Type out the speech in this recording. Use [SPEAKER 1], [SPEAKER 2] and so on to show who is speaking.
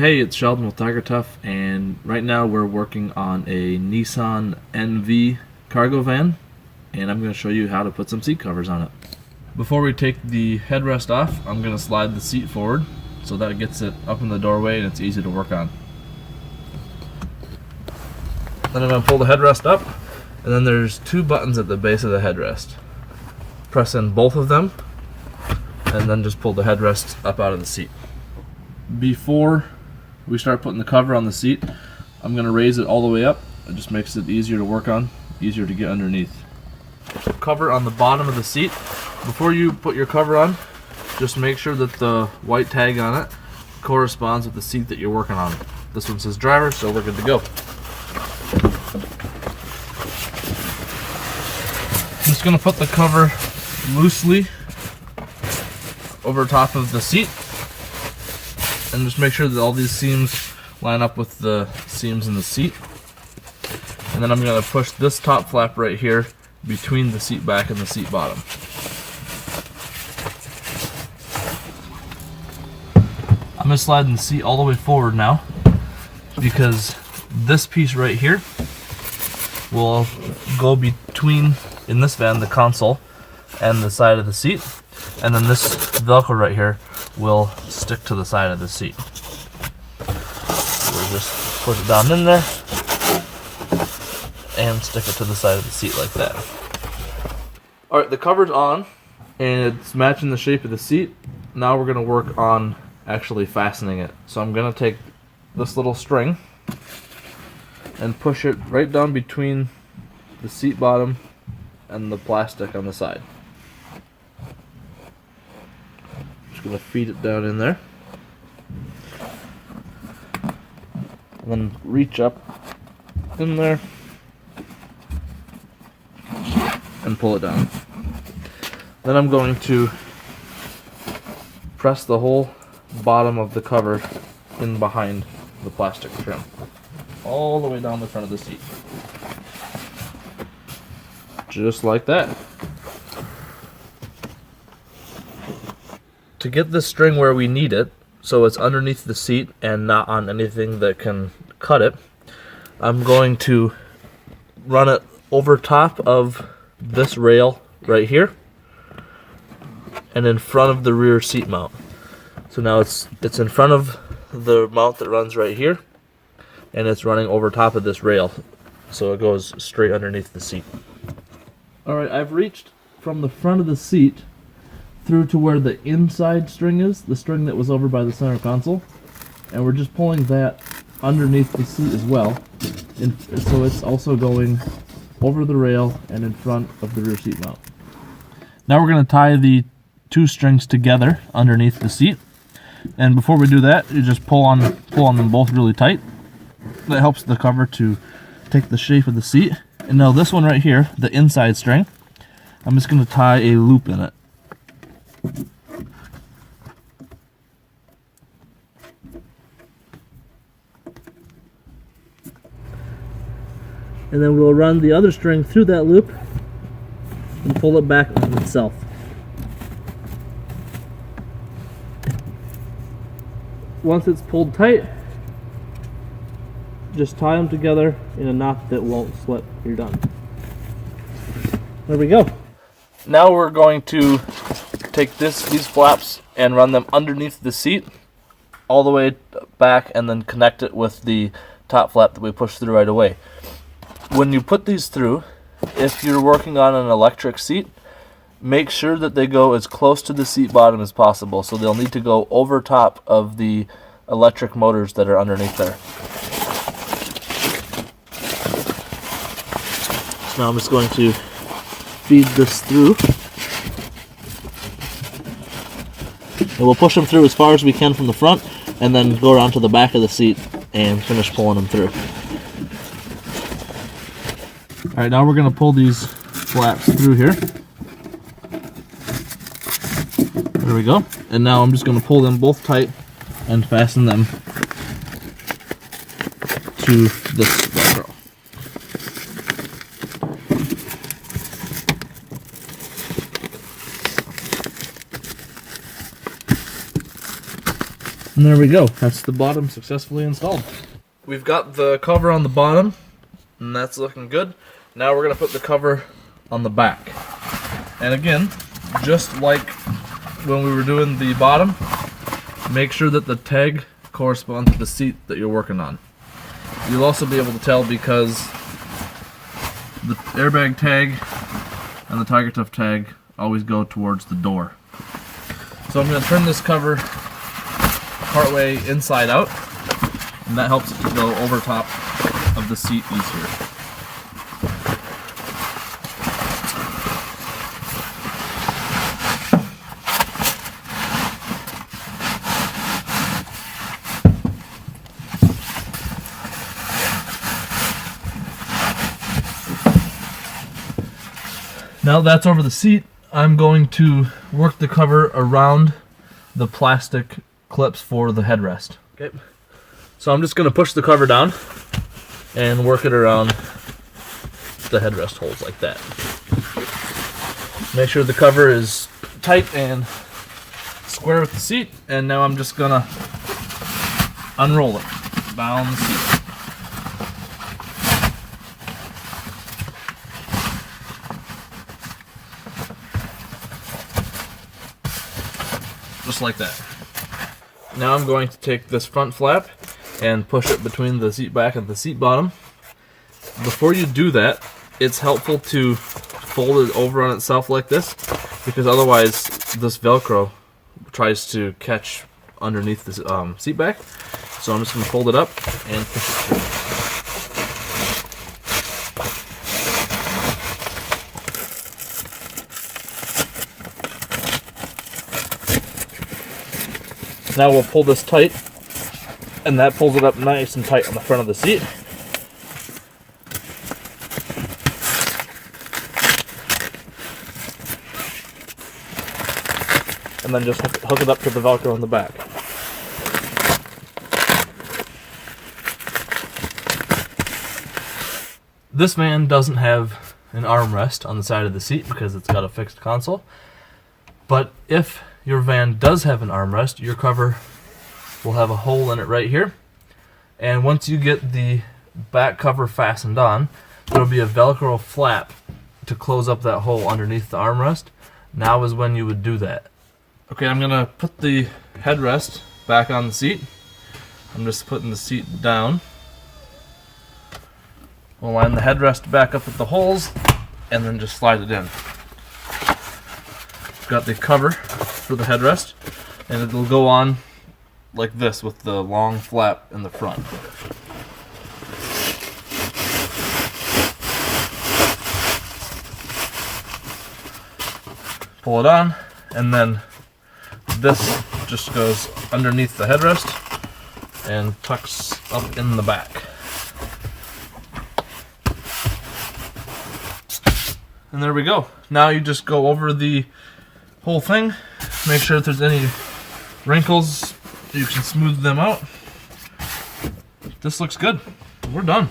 [SPEAKER 1] Hey, it's Sheldon with TigerTough, and right now we're working on a Nissan NV cargo van, and I'm going to show you how to put some seat covers on it. Before we take the headrest off, I'm going to slide the seat forward so that it gets it up in the doorway and it's easy to work on. Then I'm going to pull the headrest up, and then there's two buttons at the base of the headrest. Press in both of them, and then just pull the headrest up out of the seat. Before we start putting the cover on the seat, I'm going to raise it all the way up. It just makes it easier to work on, easier to get underneath. Cover on the bottom of the seat. Before you put your cover on, just make sure that the white tag on it corresponds with the seat that you're working on. This one says driver, so we're good to go. I'm just going to put the cover loosely over top of the seat, and just make sure that all these seams line up with the seams in the seat. And then I'm going to push this top flap right here between the seat back and the seat bottom. I'm going to slide the seat all the way forward now, because this piece right here will go between, in this van, the console and the side of the seat, and then this Velcro right here will stick to the side of the seat. So we'll just push it down in there and stick it to the side of the seat like that. Alright, the cover's on and it's matching the shape of the seat. Now we're going to work on actually fastening it. So I'm going to take this little string and push it right down between the seat bottom and the plastic on the side. Just going to feed it down in there. And then reach up in there and pull it down. Then I'm going to press the whole bottom of the cover in behind the plastic trim, all the way down the front of the seat. Just like that. To get this string where we need it, so it's underneath the seat and not on anything that can cut it, I'm going to run it over top of this rail right here and in front of the rear seat mount. So now it's in front of the mount that runs right here, and it's running over top of this rail, so it goes straight underneath the seat. Alright, I've reached from the front of the seat through to where the inside string is, the string that was over by the center console, and we're just pulling that underneath the seat as well, and so it's also going over the rail and in front of the rear seat mount. Now we're going to tie the two strings together underneath the seat, and before we do that, you just pull on them both really tight. That helps the cover to take the shape of the seat. And now this one right here, the inside string, I'm just going to tie a loop in it. And then we'll run the other string through that loop and pull it back on itself. Once it's pulled tight, just tie them together in a knot that won't slip. You're done. There we go. Now we're going to take these flaps and run them underneath the seat all the way back, and then connect it with the top flap that we pushed through right away. When you put these through, if you're working on an electric seat, make sure that they go as close to the seat bottom as possible, so they'll need to go over top of the electric motors that are underneath there. So now I'm just going to feed this through, and we'll push them through as far as we can from the front, and then go around to the back of the seat and finish pulling them through. Alright, now we're going to pull these flaps through here. There we go. And now I'm just going to pull them both tight and fasten them to this Velcro. And there we go. That's the bottom successfully installed. We've got the cover on the bottom, and that's looking good. Now we're going to put the cover on the back. And again, just like when we were doing the bottom, make sure that the tag corresponds to the seat that you're working on. You'll also be able to tell because the airbag tag and the TigerTough tag always go towards the door. So I'm going to turn this cover partway inside out, and that helps it to go over top of the seat easier. Now that's over the seat, I'm going to work the cover around the plastic clips for the headrest. Okay. So I'm just going to push the cover down and work it around the headrest holes like that. Make sure the cover is tight and square with the seat, and now I'm just going to unroll it down the seat. Just like that. Now I'm going to take this front flap and push it between the seat back and the seat bottom. Before you do that, it's helpful to fold it over on itself like this, because otherwise this Velcro tries to catch underneath the seat back. So I'm just going to fold it up and push it through. Now we'll pull this tight, and that pulls it up nice and tight on the front of the seat. And then just hook it up to the Velcro in the back. This van doesn't have an armrest on the side of the seat because it's got a fixed console. But if your van does have an armrest, your cover will have a hole in it right here. And once you get the back cover fastened on, there will be a Velcro flap to close up that hole underneath the armrest. Now is when you would do that. Okay, I'm going to put the headrest back on the seat. I'm just putting the seat down. We'll line the headrest back up with the holes and then just slide it in. Got the cover for the headrest, and it'll go on like this with the long flap in the front. Pull it on, and then this just goes underneath the headrest and tucks up in the back. And there we go. Now you just go over the whole thing, make sure if there's any wrinkles, you can smooth them out. This looks good. We're done.